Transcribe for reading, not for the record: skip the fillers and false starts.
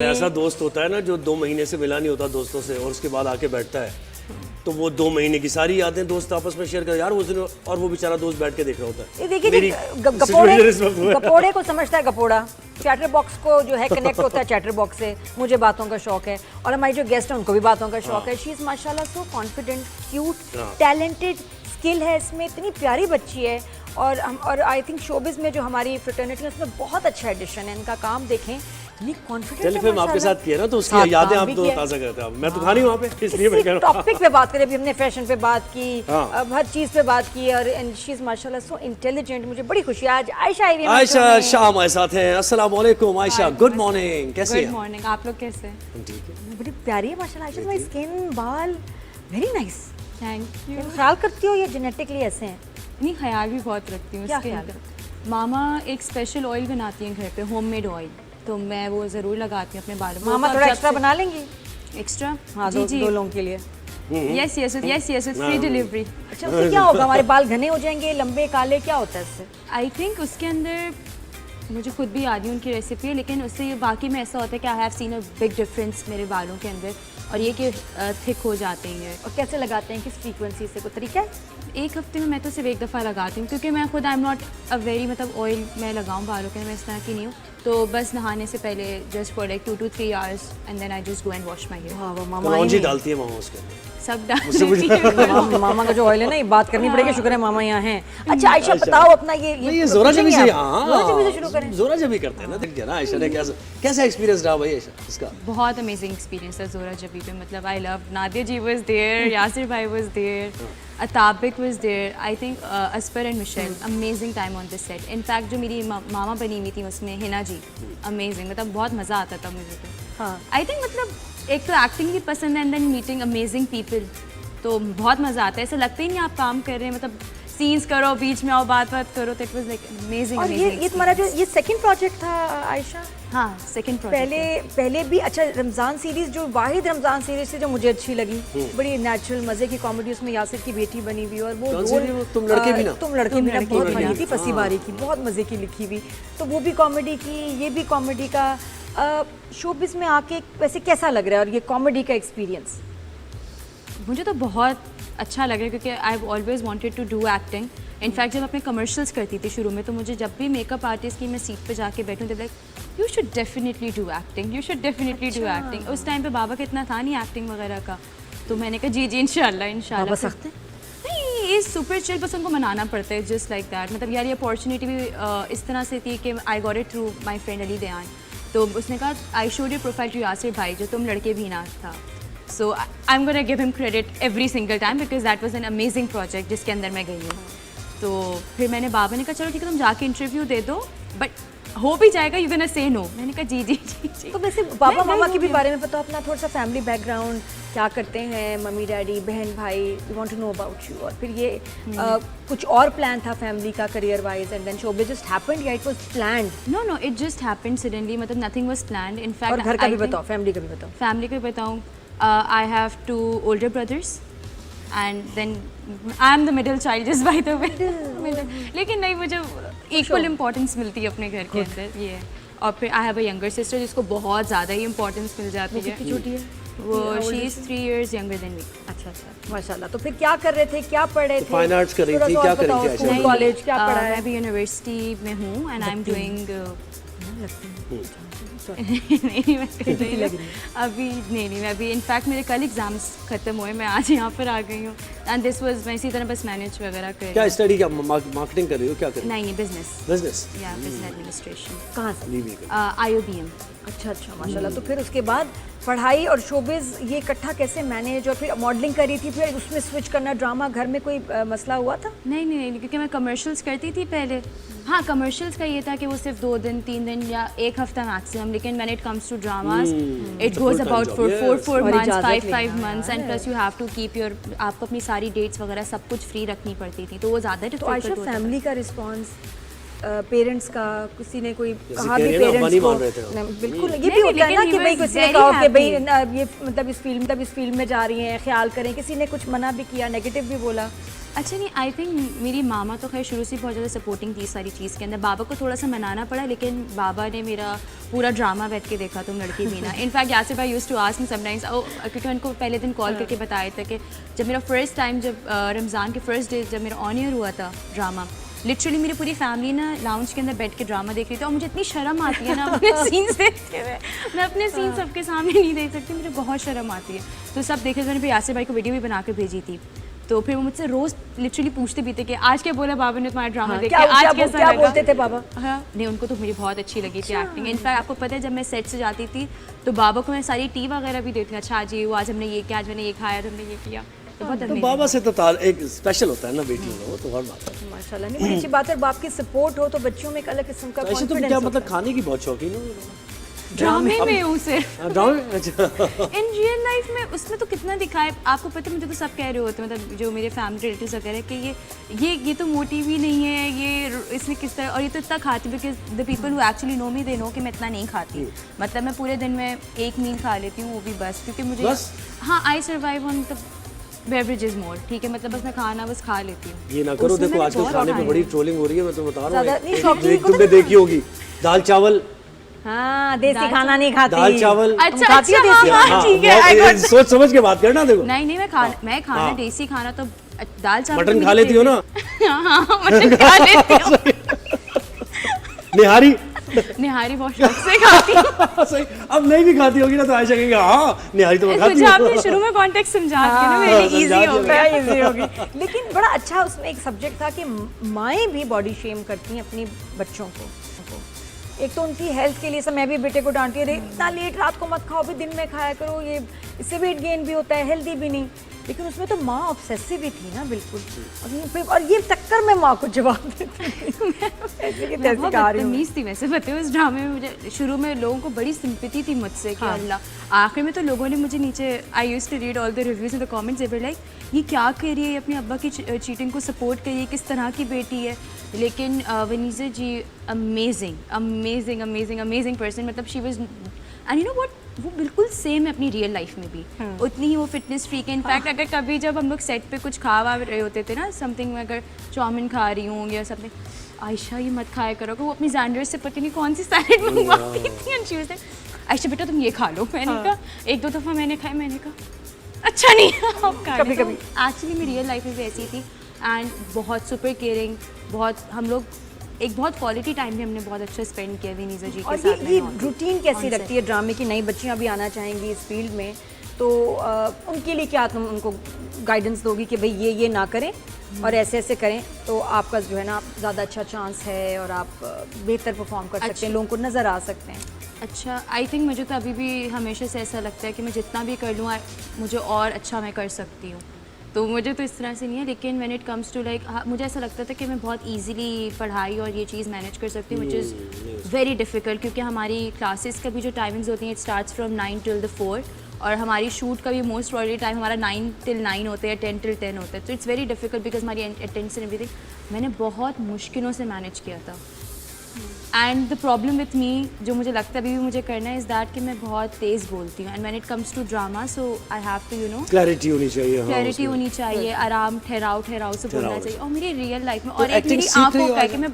ऐसा दोस्त होता है ना जो 2 महीने से मिला नहीं होता दोस्तों से और उसके बाद आके बैठता है तो वो 2 महीने की सारी यादें दोस्त आपस में शेयर कर यार उस दिन और वो बेचारा दोस्त बैठ के देख रहा होता है। ये देखिए गपोड़े को समझता है गपोड़ा, चैटर बॉक्स को जो है कनेक्ट होता है चैटर बॉक्स से। मुझे बातों का शौक है और हमारी जो गेस्ट है उनको भी बातों का शौक है। शी इज माशाल्लाह so confident, cute, talented, skill है इसमें, इतनी प्यारी बच्ची है। और आई थिंक शोबिज में जो हमारी फ्रेटर्निटी है उसमें बहुत अच्छा एडिशन है। इनका काम देखें, चलिए फिर आपके साथ किया ना तो उसकी यादें आप तो ताज़ा करते हैं। मैं तो था नहीं वहाँ पे, इसलिए मैं कह रहा हूँ। टॉपिक पे बात करें, अभी हमने फैशन पे बात की, अब हर चीज़ पे बात की और शी इज माशाल्लाह सो इंटेलिजेंट। मुझे बड़ी खुशी है आज आयशा शाह हमारे साथ हैं। अस्सलाम वालेकुम आयशा, गुड मॉर्निंग, कैसे हैं? गुड मॉर्निंग, आप लोग कैसे हैं? ठीक है, बड़ी प्यारी है माशाल्लाह आयशा, तुम्हारी स्किन, बाल वेरी नाइस। Thank you. ख्याल करती हो या जेनेटिकली ऐसे हैं? नहीं, ख्याल भी बहुत रखती हूँ। क्या skin ख्याल का। मामा एक स्पेशल ऑयल बनाती हैं घर पे, होममेड ऑयल, तो मैं वो ज़रूर लगाती हूँ अपने बालों में। मामा थोड़ा एक्स्ट्रा बना लेंगी? एक्स्ट्रा? हाँ, जी जी, दो लोगों के लिए। Yes yes yes yes, free delivery. अच्छा, उससे क्या होगा? हमारे बाल घने हो जाएंगे, लंबे काले, क्या होता है इससे? आई थिंक उसके अंदर मुझे खुद भी याद नहीं उनकी रेसिपी है, लेकिन उससे बाकी में ऐसा होता है कि I have seen a big difference मेरे बालों के अंदर, और ये कि थिक हो जाते हैं। और कैसे लगाते हैं, किस फ्रीक्वेंसी से, कोई तरीका है? एक हफ्ते में मैं तो सिर्फ एक दफ़ा लगाती हूँ, क्योंकि मैं खुद I am not a very मतलब ऑयल मैं लगाऊँ बालों के, मैं इस तरह की नहीं हूँ। तो बस नहाने से पहले just for like 2 to 3 hours and then I just go and wash my hair. वाह वाह, मामा कलौंजी डालती है मामा उसके अंदर। सब डाल मामा का जो ऑयल है ना, ये बात करनी पड़ेगी। शुक्र है मामा यहाँ हैं। अच्छा आयशा, बताओ अपना ये जोरा जबी से, जोरा जबी से शुरू करें। जोरा जबी करते हैं ना, देखिए ना आयशा ने कैसा एक्सपीरियंस रहा भाई आयशा इसका? बहुत अमेजिंग एक्सपीरियंस है जोरा जबी पे। मतलब I love Nadia ji was there, Yasir भाई was there, Atabik was there, I think Aspar and Michelle, amazing time on this set. In fact जो मेरी मामा बनी हुई थी उसमें हिना जी, अमेजिंग, मतलब बहुत मज़ा आता था मुझे तो। हाँ, आई थिंक मतलब एक तो एक्टिंग भी पसंद है and then meeting amazing people, तो बहुत मज़ा आता है। ऐसा लगता ही नहीं आप काम कर रहे हैं, मतलब सीन्स करो, बीच में आओ, बात करो, तो इट वाज लाइक अमेजिंग। और ये तुम्हारा जो ये सेकंड प्रोजेक्ट था आयशा? हाँ, सेकंड प्रोजेक्ट। पहले भी अच्छा रमज़ान सीरीज़, जो वाहिद रमज़ान सीरीज़ थी जो मुझे अच्छी लगी, बड़ी नेचुरल मज़े की कॉमेडी, उसमें यासिर की बेटी बनी हुई और वो तुम लड़के भी ना बहुत बनी थी, फंसी बारी की, बहुत मज़े की लिखी हुई, तो वो भी कॉमेडी की, ये भी कॉमेडी का। शोबिज़ में आके वैसे कैसा लग रहा है और ये कॉमेडी का एक्सपीरियंस? मुझे तो बहुत अच्छा लगा, क्योंकि I have always wanted to do acting. In fact जब अपने कमर्शियल्स करती थी शुरू में, तो मुझे जब भी मेकअप आर्टिस्ट की मैं सीट पे जाके बैठूँ तो like you should definitely do acting, you should definitely do acting. उस टाइम पे बाबा का इतना था नहीं एक्टिंग वगैरह का, तो मैंने कहा जी जी इंशाल्लाह। नहीं, इस सुपर चिल, बस उनको मनाना पड़ता है, जस्ट लाइक दैट। मतलब यार ये अपॉर्चुनिटी भी इस तरह से थी कि I got it through my friend Ali Dayan. तो उसने कहा I showed your profile to Yasir भाई, जो तुम लड़के भी ना था। So I am gonna give him credit every single time, because that was an amazing project जिसके अंदर मैं गई हूँ। तो फिर मैंने बाबा ने कहा चलो ठीक है तुम जाके इंटरव्यू दे दो, बट हो भी जाएगा, यू गोना से नो। मैंने कहा जी जी जी जी। तो वैसे बाबा मामा के भी बारे में बताओ, अपना थोड़ा सा फैमिली बैकग्राउंड, क्या करते हैं मम्मी डैडी, बहन भाई, we want to know about you. और फिर ये कुछ और प्लान था फैमिली का career wise and then showbiz just happened या it was planned? No no, it just happened suddenly, मतलब नथिंग वाज प्लान्ड। इनफैक्ट और घर का भी बताओ, फैमिली का भी बताओ। फैमिली का भी बताऊँ, I have 2 older brothers and then I am the middle child, just by the way. लेकिन नहीं, मुझे इक्वल इम्पोर्टेंस मिलती है अपने घर के अंदर, ये। और फिर I have a younger sister जिसको बहुत ज़्यादा ही इम्पोर्टेंस मिल जाती है। कितनी छोटी है वो? She is 3 years younger than me. अच्छा अच्छा, माशाल्लाह। तो फिर क्या कर रहे थे, क्या पढ़ रहे थे? फाइन आर्ट्स कर रही थी, क्या कर रही थी? स्कूल कॉलेज क्या पढ़ा है? मैं भी यूनिवर्सिटी में हूँ एंड आई एम डूइंग नहीं मैं अभी नहीं मैं अभी इनफैक्ट मेरे कल एग्जाम्स खत्म हुए, मैं आज यहाँ पर आ गई हूँ एंड दिस वाज मैं इसी तरह बस मैनेज वगैरह कर। क्या स्टडी, क्या मार्केटिंग कर रही हो, क्या कर रही हो? नहीं, बिजनेस या बिजनेस एडमिनिस्ट्रेशन। कहाँ से? IOBM। अच्छा अच्छा, माशाल्लाह। तो फिर उसके बाद पढ़ाई और शोबिज़ ये इकट्ठा कैसे मैनेज? और फिर मॉडलिंग करी थी, फिर उसमें स्विच करना, ड्रामा, घर में कोई मसला हुआ था? नहीं, क्योंकि मैं कमर्शियल्स करती थी पहले। हाँ, कमर्शियल्स का ये था कि वो सिर्फ 2 दिन 3 दिन या 1 हफ्ता मैक्सिमम, लेकिन when it comes to dramas it goes about for 4 months 5 months and plus you have to keep your, आपको अपनी सारी डेट्स वगैरह सब कुछ फ्री रखनी पड़ती थी, तो वो ज़्यादा डिफिकल्ट होता था। तो आयशा, फैमिली का रिस्पॉन्स, पेरेंट्स का, किसी ने कोई कहा भी पेरेंट्स को? बिल्कुल, ये भी होता है ना कि भाई किसी ने कहा कि भाई ये मतलब इस फील्ड में जा रही हैं, ख्याल करें, किसी ने कुछ मना भी किया, नेगेटिव भी बोला? अच्छा नहीं, आई थिंक मेरी मामा तो खैर शुरू से बहुत ज़्यादा सपोर्टिंग थी इस सारी चीज़ के अंदर। बाबा को थोड़ा सा मनाना पड़ा, लेकिन बाबा ने मेरा पूरा ड्रामा बैठ के देखा तुम लड़की भी ना। इनफैक्ट यासिर भाई used to ask me sometimes, क्योंकि उनको पहले दिन कॉल करके बताया था कि जब मेरा फर्स्ट टाइम, जब रमज़ान के फर्स्ट डे जब मेरा ऑन ईयर हुआ था ड्रामा, लिटरली मेरी पूरी फैमिली ना लाउंज के अंदर बैठ के ड्रामा देख रही थी, और मुझे इतनी शर्म आती है ना अपने सीन्स देखते हुए, मैं अपने सीन सबके सामने नहीं देख सकती, मुझे बहुत शर्म आती है। तो सब देखे, मैंने फिर यासिर भाई को वीडियो भी बना के भेजी थी, तो फिर वो मुझसे रोज लिटरली पूछते भी थे कि आज क्या बोला बाबा ने तुम्हारा ड्रामा देख के, आज कैसा क्या लगा? बोलते थे बाबा? हाँ, नहीं उनको तो मेरी बहुत अच्छी लगी थी एक्टिंग। इनफैक्ट आपको पता है जब मैं सेट से जाती थी तो बाबा को मैं सारी टी वगैरह भी देती हूँ, अच्छा आज ये हुआ, आज हमने ये किया, आज मैंने ये खाया, तुमने ये किया, तो बहुत तो amazing। बाबा से तो एक स्पेशल होता है ना बेटियों में, वो तो और बात है। माशाल्लाह, नहीं बड़ी अच्छी बात है। बाप की सपोर्ट हो तो बच्चों में एक अलग किस्म का ऐसे तो कॉन्फिडेंस क्या होता मतलब है। खाने की बहुत शौकीन हो? ड्रामे में हूँ सिर्फ, ड्रामे अच्छा। इन रियल लाइफ में उसमें तो कितना दिखाए आपको पता है। मुझे तो सब कह रहे होते हैं, मतलब जो मेरे फैमिली रिलेटिव्स वगैरह, कि ये तो मोटी भी नहीं है, ये इसने किस तरह, और ये तो इतना खाती, because the people who actually know me they know कि मैं इतना नहीं खाती। मतलब मैं पूरे दिन में एक मील खा लेती हूँ, वो भी बस, क्योंकि मुझे बस? हाँ, I survive on the beverages more, ठीक है, मतलब बस मैं खाना बस खा लेती हूँ। ये ना करो, उसमें देखो मैंने आजकल बहुत खाने पे खाया बड़ी है। ट्रोलिंग हो रही है, मैं तो बता रहा ज़्यादा हूँ। नहीं, एक शौकीन को तुमने तो- देखी होगी, दाल चावल, हाँ, देसी दाल खाना नहीं खाती। दाल चावल। तुम अच्छा खाती हो अच्छा, देसी? हाँ, हाँ, ठीक है, I got it। सोच समझ के बात करना, देखो। नहीं नहीं, मैं खाना हाँ। देसी खाना तो दाल चावल मटन तो खा मेरी लेती हो ना? favorite- हाँ, मटन खा लेती हूँ। निहारी। निहारी बहुत शौक से खाती हूँ। सही, अब नहीं भी खाती होगी ना तो आयशा कहेंगे हाँ निहारी तो मैं खाती मुझे आपने हूँ। शुरू में कॉन्टेक्स्ट समझा के ना, हाँ, मेरे समझा इजी दिया हो गया। इजी होगी। लेकिन बड़ा अच्छा उसमें एक सब्जेक्ट था कि माएँ भी बॉडी शेम करती हैं अपनी बच्चों को। एक तो उनकी हेल्थ के लिए सब, मैं भी बेटे को डांटती रही, इतना लेट रात को मत खाओ, भी दिन में खाया करो, ये इससे वेट गेन भी होता है, हेल्दी भी नहीं। लेकिन उसमें तो माँ ऑब्सेसिव भी थी ना, बिल्कुल। और ये टक्कर में माँ को जवाब देती थी। ऐसे की मैं तैसे बहुत कहा रही हूँ। बदतमीज थी वैसे, पता है उस ड्रामे में मुझे शुरू में लोगों को बड़ी सिंपैथी थी मुझसे कि हाँ। अल्लाह। आखिर में तो लोगों ने मुझे नीचे, I used to read all the reviews in the comments, they were like ये क्या कर रही है, ये अपने अब्बा की चीटिंग को सपोर्ट कर रही है, किस तरह की बेटी है। लेकिन Vaneeza ji amazing amazing amazing amazing person, मतलब she was, and you know what, वो बिल्कुल सेम है अपनी रियल लाइफ में भी, उतनी ही वो फिटनेस फ्रीक है। इनफैक्ट अगर कभी जब हम लोग सेट पे कुछ खा वा रहे होते थे ना, समथिंग में अगर चाउमीन खा रही हूँ या समथिंग, आयशा ये मत खाया करो, वो अपनी जैंडर्स से पता नहीं कौन सी सैलेड मंगवाती थी, and she was like Ayesha बेटा तुम ये खा लो। मैंने कहा, एक दो दफ़ा मैंने खाया, मैंने कहा अच्छा नहीं आप खा कभी कभी। एक्चुअली मेरी रियल लाइफ में भी ऐसी थी, एंड बहुत सुपर केयरिंग, बहुत हम लोग एक बहुत क्वालिटी टाइम भी हमने बहुत अच्छा स्पेंड किया वनीज़ा जी के और साथ। ये मैंने रूटीन कैसी on set। लगती है ड्रामे की? नई बच्चियां भी आना चाहेंगी इस फील्ड में, तो उनके लिए क्या तुम उनको गाइडेंस दोगी कि भाई ये ना करें और ऐसे ऐसे करें, तो आपका जो है ना ज़्यादा अच्छा चांस है और आप बेहतर परफॉर्म कर सकते हैं, लोगों को नज़र आ सकते हैं। अच्छा, आई थिंक मुझे तो अभी भी हमेशा से ऐसा लगता है कि मैं जितना भी कर लूँ मुझे और अच्छा मैं कर सकती हूँ, तो मुझे तो इस तरह से नहीं है। लेकिन when it comes to like, मुझे ऐसा लगता था कि मैं बहुत इजीली पढ़ाई और ये चीज़ मैनेज कर सकती हूँ, विच इज़ वेरी डिफ़िकल्ट, क्योंकि हमारी क्लासेस का भी जो टाइमिंग्स होती हैं, it starts from 9 till the 4, और हमारी शूट का भी मोस्ट प्रॉब्ली टाइम हमारा 9 till 9 होता है, 10 till 10 होता है, तो इट्स वेरी डिफ़िकल्ट बिकॉज हमारी अटेंडेंस एंड एवरीथिंग मैंने बहुत मुश्किलों से मैनेज किया था। And the problem with me, जो मुझे लगता है अभी भी मुझे करना है, इज़ दैट कि मैं बहुत तेज़ बोलती हूँ, and when it comes to drama, so I have to you know clarity होनी चाहिए। हाँ, क्लैरिटी उसमें। होनी चाहिए, आराम ठहराव से बोलना चाहिए। और मेरी रियल लाइफ में, तो और एक acting मेरी सीख रही आंखों हो का है आज? कि मैं